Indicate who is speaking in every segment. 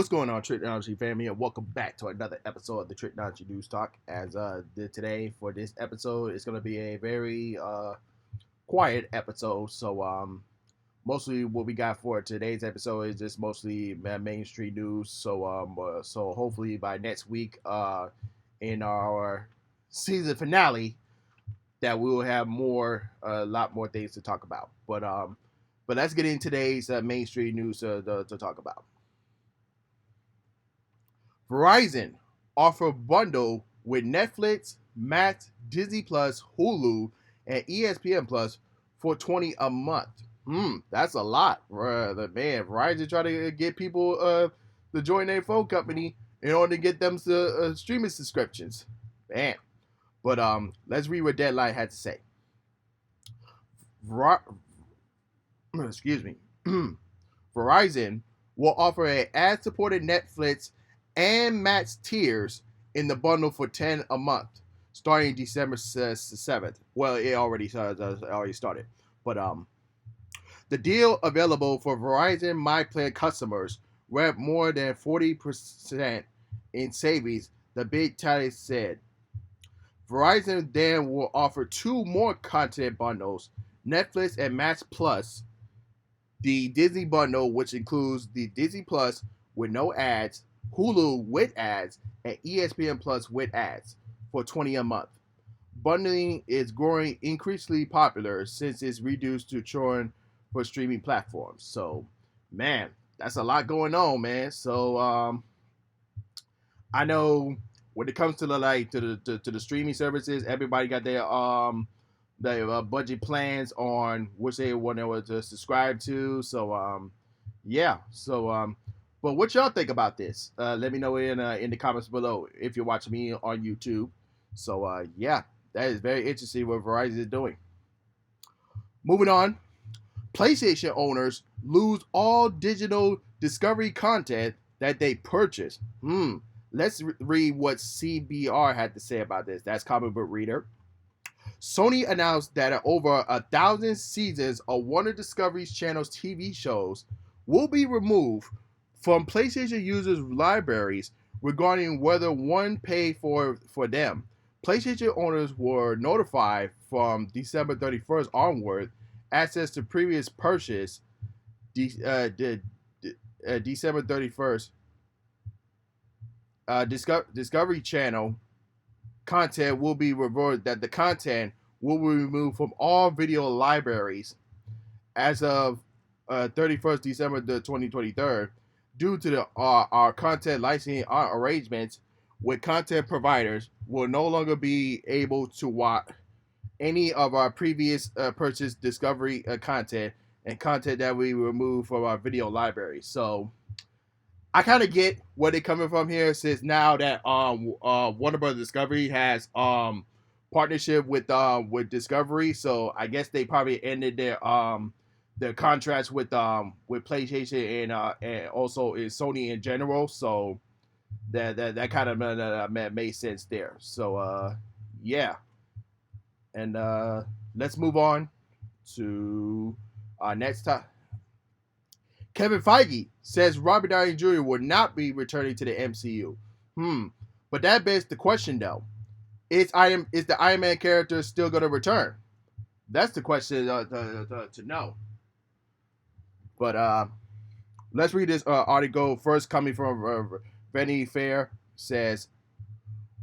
Speaker 1: What's going on, Tricology family, and welcome back to another episode of the Tricology News Talk. As today for this episode, it's gonna be a very quiet episode. So mostly what we got for today's episode is just mostly mainstream news. So hopefully by next week, in our season finale, that we will have a lot more things to talk about. But let's get into today's mainstream news to talk about. Verizon offer bundle with Netflix, Max, Disney Plus, Hulu, and ESPN Plus for $20 a month. That's a lot, man. Verizon trying to get people to join their phone company in order to get them streaming subscriptions. Man, but let's read what Deadline had to say. Excuse me. Verizon will offer an ad-supported Netflix and Max tiers in the bundle for $10 a month, starting December 7th. Well, it already started, but the deal available for Verizon MyPlan customers rep more than 40% in savings. The big tally said. Verizon then will offer two more content bundles: Netflix and Max Plus, the Disney bundle, which includes the Disney Plus with no ads, Hulu with ads, and ESPN Plus with ads for $20 a month. Bundling is growing increasingly popular since it's reduced to churn for streaming platforms. So, man, that's a lot going on, man. So, I know when it comes to the streaming services, everybody got their budget plans on which they want to subscribe to. So, yeah. So, but what y'all think about this? Let me know in the comments below if you're watching me on YouTube. So, yeah, that is very interesting what Verizon is doing. Moving on, PlayStation owners lose all digital Discovery content that they purchase. Let's read what CBR had to say about this. That's Comic Book Reader. Sony announced that over 1,000 seasons of Warner Discovery's channel's TV shows will be removed from PlayStation users' libraries regarding whether one paid for them. PlayStation owners were notified from December 31st onward access to previous purchase December 31st Discovery Channel content will be reverted, that the content will be removed from all video libraries as of 31st December 2023 due to our content licensing arrangements with content providers. Will no longer be able to watch any of our previous purchased Discovery content and content that we removed from our video library. So I kind of get where they're coming from here, since now that Warner Bros. Discovery has partnership with Discovery, so I guess they probably ended their contracts with PlayStation and also in Sony in general. So that kind of made sense there. So yeah, and let's move on to our next time. Kevin Feige says Robert Downey Jr. will not be returning to the MCU. But that begs the question, though: is the Iron Man character still going to return? That's the question to know. But let's read this article first, coming from Vanity Fair. Says,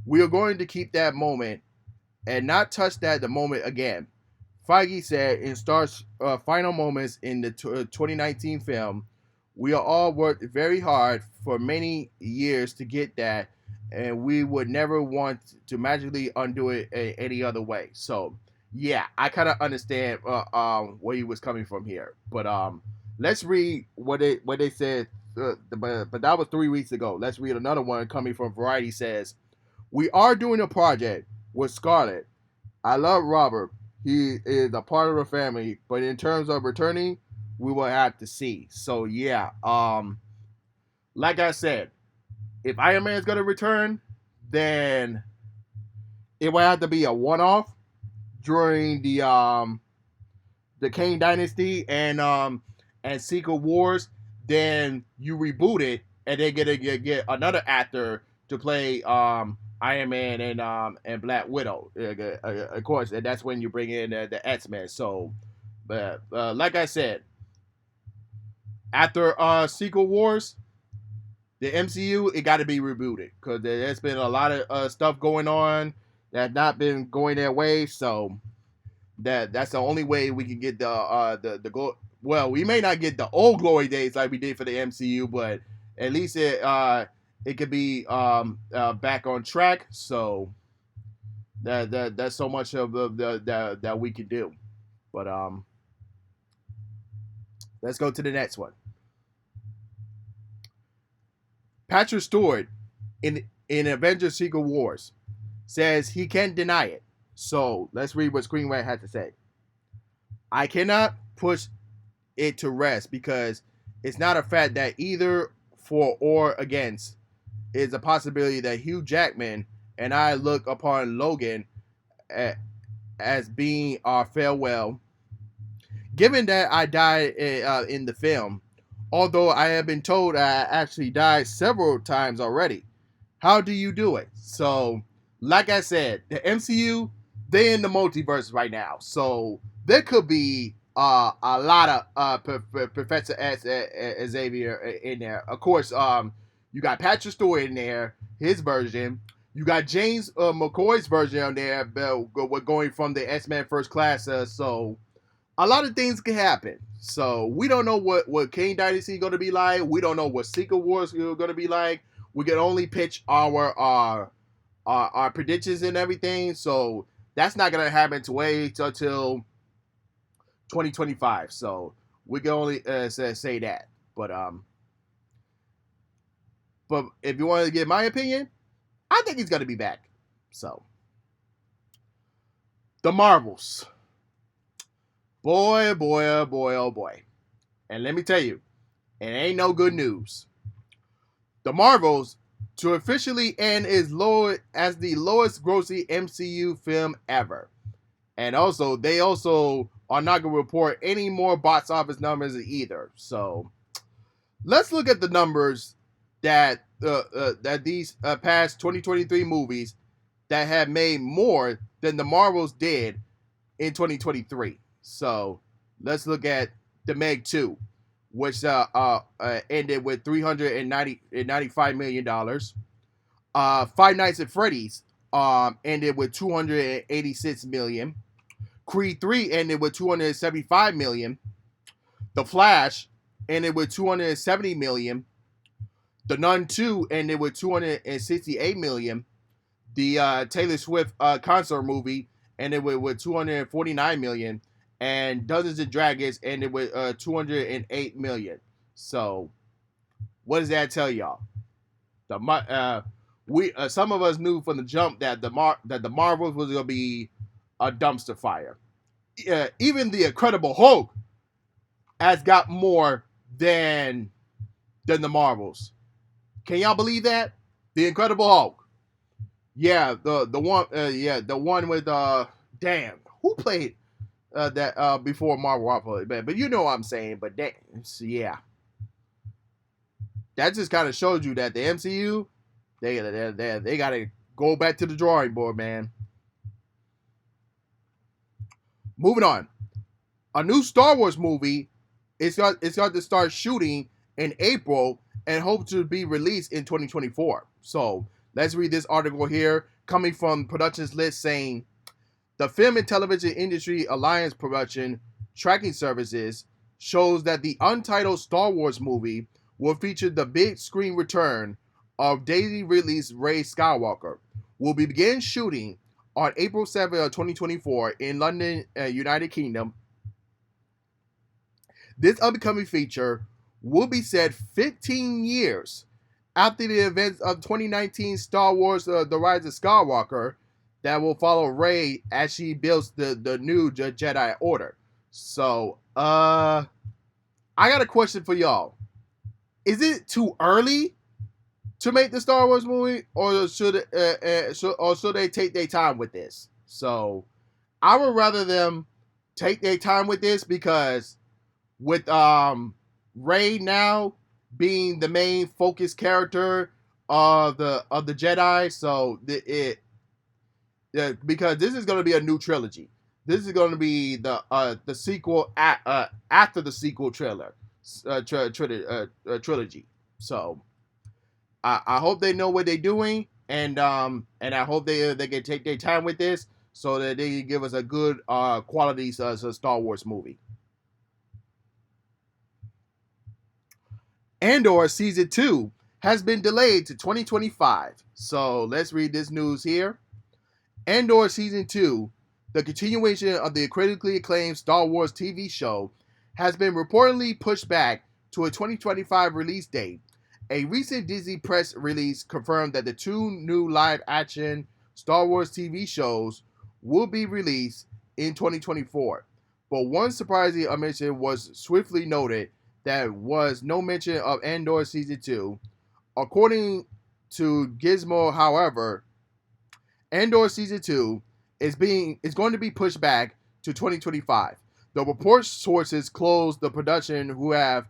Speaker 1: "We are going to keep that moment and not touch the moment again." Feige said in Star's final moments in the 2019 film, "We are all worked very hard for many years to get that, and we would never want to magically undo it any other way." So, yeah, I kind of understand where he was coming from here. But let's read what they said. But that was 3 weeks ago. Let's read another one coming from Variety. Says, "We are doing a project with Scarlett. I love Robert. He is a part of the family, but in terms of returning, we will have to see." So yeah, like I said, if Iron Man is gonna return, then it will have to be a one-off during the Kang Dynasty and Secret Wars. Then you reboot it and they get another actor to play Iron Man and Black Widow, of course, and that's when you bring in the X-Men. So, but like I said, after Secret Wars, the MCU it got to be rebooted because there's been a lot of stuff going on that not been going their way. So that's the only way we can get the well, we may not get the old glory days like we did for the MCU, but at least it could be back on track. So that's so much of the that we can do. But let's go to the next one. Patrick Stewart in Avengers Secret Wars says he can't deny it. So let's read what Screenwriter had to say. I cannot push it to rest because it's not a fact that either for or against is a possibility that Hugh Jackman and I look upon Logan as being our farewell. Given that I died in the film, although I have been told I actually died several times already. How do you do it? So, like I said, the MCU, they're in the multiverse right now. So, there could be a lot of Professor X, Xavier in there. Of course, you got Patrick Stewart in there, his version. You got James McCoy's version on there, going from the X-Men First Class. So, a lot of things can happen. So we don't know what King Dynasty going to be like. We don't know what Secret Wars is going to be like. We can only pitch our predictions and everything. So that's not going to happen to wait until 2025. So we can only say that. But if you want to get my opinion, I think he's going to be back. So the Marvels. Boy, oh boy. And let me tell you, it ain't no good news. The Marvels to officially end as the lowest grossing MCU film ever. And also, they also are not going to report any more box office numbers either. So, let's look at the numbers that these past 2023 movies that have made more than the Marvels did in 2023. So let's look at the Meg 2, which ended with $395 million. Five Nights at Freddy's ended with $286 million. Creed 3 ended with $275 million. The Flash ended with $270 million. The Nun 2 ended with $268 million. The Taylor Swift concert movie ended with $249 million. And Dungeons and Dragons ended with $208 million. So, what does that tell y'all? We some of us knew from the jump that the Marvels was gonna be a dumpster fire. Even the Incredible Hulk has got more than the Marvels. Can y'all believe that? The Incredible Hulk. Yeah, the one with damn, who played that before Marvel, but you know what I'm saying. But that, yeah, that just kind of shows you that the MCU they got to go back to the drawing board, man. Moving on, a new Star Wars movie it's got to start shooting in April and hope to be released in 2024. So let's read this article here coming from Productions List saying. The Film and Television Industry Alliance Production Tracking Services shows that the untitled Star Wars movie will feature the big screen return of Daisy Ridley's Rey Skywalker. Will begin shooting on April 7th, 2024 in London, United Kingdom. This upcoming feature will be set 15 years after the events of 2019 Star Wars The Rise of Skywalker that will follow Rey as she builds the new Jedi Order. So, I got a question for y'all. Is it too early to make the Star Wars movie, or should they take their time with this? So, I would rather them take their time with this because with Rey now being the main focus character of the Jedi. So because this is going to be a new trilogy. This is going to be the sequel after the sequel trilogy. So I hope they know what they're doing, and I hope they can take their time with this so that they can give us a good quality Star Wars movie. Andor season 2 has been delayed to 2025. So let's read this news here. Andor season 2, the continuation of the critically acclaimed Star Wars TV show, has been reportedly pushed back to a 2025 release date. A recent Disney press release confirmed that the two new live-action Star Wars TV shows will be released in 2024. But one surprising omission was swiftly noted: that was no mention of Andor season 2. According to Gizmo, however, Andor season 2 is going to be pushed back to 2025. The report sources close the production who have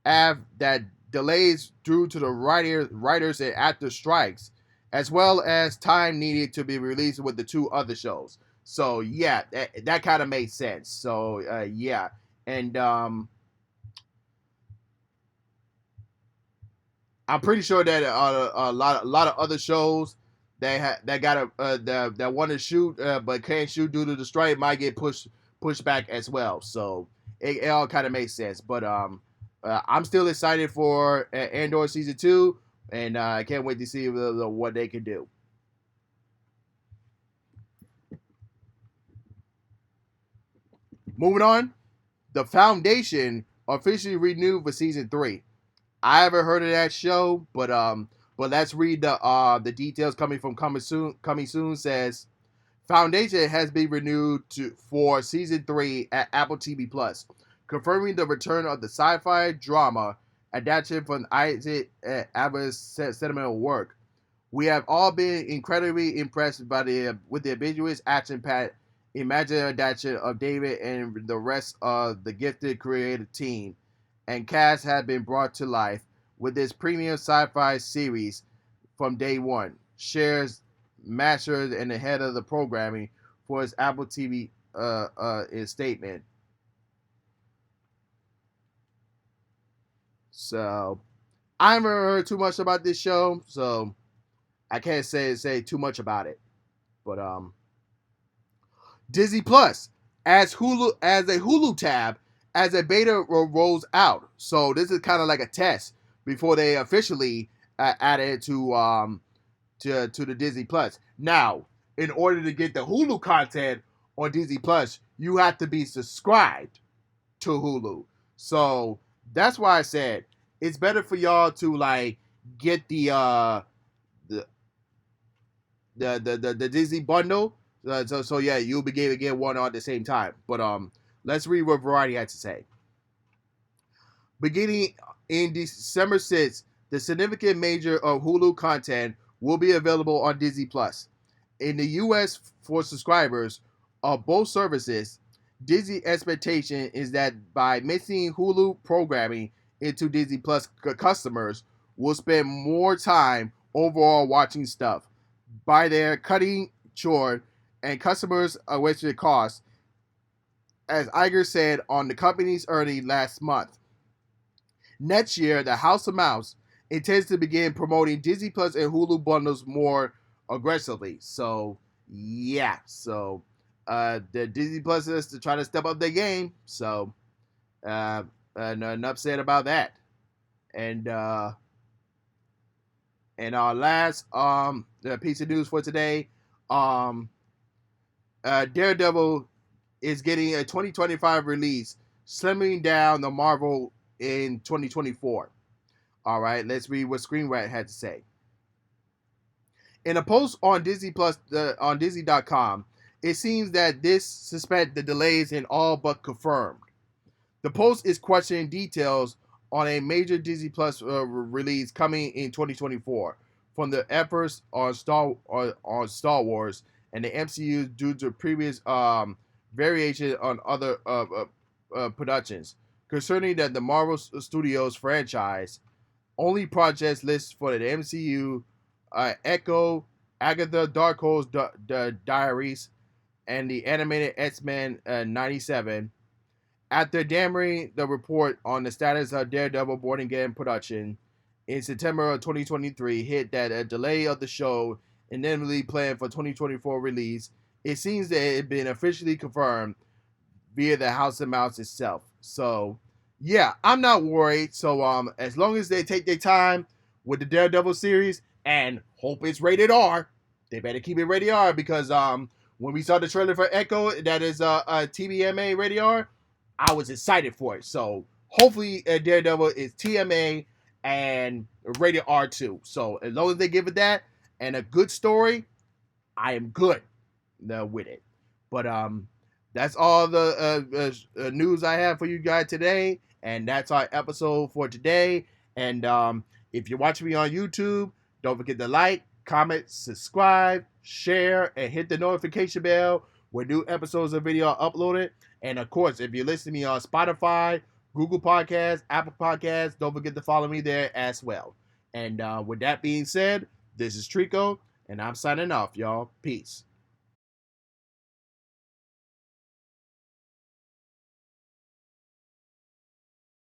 Speaker 1: that delays due to the writers and actor strikes, as well as time needed to be released with the two other shows. So yeah, that kind of made sense. So yeah, and I'm pretty sure that a lot of other shows that got that want to shoot but can't shoot due to the strike might get pushed back as well. So it all kind of makes sense. But I'm still excited for Andor season 2, and I can't wait to see what they can do. Moving on, the Foundation officially renewed for season 3. I haven't heard of that show, but let's read the details coming from coming soon. Coming soon says Foundation has been renewed for season 3 at Apple TV Plus, confirming the return of the sci-fi drama adaptation from Isaac Aber's seminal work. We have all been incredibly impressed with the ambiguous action-packed imaginative adaptation of David and the rest of the gifted creative team and cast have been brought to life with this premium sci-fi series from day one. Shares Masters and the head of the programming for his Apple TV statement. So I haven't heard too much about this show, so I can't say too much about it. But Disney Plus as a Hulu tab as a beta rolls out. So this is kind of like a test before they officially add it to the Disney Plus. Now, in order to get the Hulu content on Disney Plus, you have to be subscribed to Hulu. So that's why I said it's better for y'all to like get the the Disney bundle. So yeah, you'll be able to get one at the same time. But let's read what Variety had to say. Beginning in December 6th, the significant major of Hulu content will be available on Disney Plus. In the U.S. for subscribers of both services, Disney expectation is that by mixing Hulu programming into Disney Plus, customers will spend more time overall watching stuff. By their cutting short and customers wasted costs, as Iger said on the company's earnings last month. Next year, the House of Mouse intends to begin promoting Disney Plus and Hulu bundles more aggressively. So, yeah. So, the Disney Plus is to try to step up their game. So, enough said about that. And our last piece of news for today, Daredevil is getting a 2025 release, slimming down the Marvel in 2024. All right, let's read what Screen Rant had to say. In a post on Disney Plus on Disney.com, it seems that this suspect the delays in all but confirmed. The post is questioning details on a major Disney Plus release coming in 2024 from the efforts on Star Wars and the MCU due to previous variation on other productions. Concerning that the Marvel Studios franchise only projects listed for the MCU: Echo, Agatha Darkhold's Diaries, and the animated X-Men '97. After dammering the report on the status of Daredevil Born Again production in September of 2023 hit that a delay of the show inevitably planned for 2024 release, it seems that it had been officially confirmed via the House of Mouse itself. So, yeah, I'm not worried. So, as long as they take their time with the Daredevil series and hope it's rated R, they better keep it rated R because when we saw the trailer for Echo, that is a TVMA rated R, I was excited for it. So, hopefully, Daredevil is TMA and rated R too. So, as long as they give it that and a good story, I am good with it. But that's all the news I have for you guys today, and that's our episode for today. And if you're watching me on YouTube, don't forget to like, comment, subscribe, share, and hit the notification bell when new episodes of video are uploaded. And of course, if you're listening to me on Spotify, Google Podcasts, Apple Podcasts, don't forget to follow me there as well. And with that being said, this is Trico, and I'm signing off, y'all. Peace.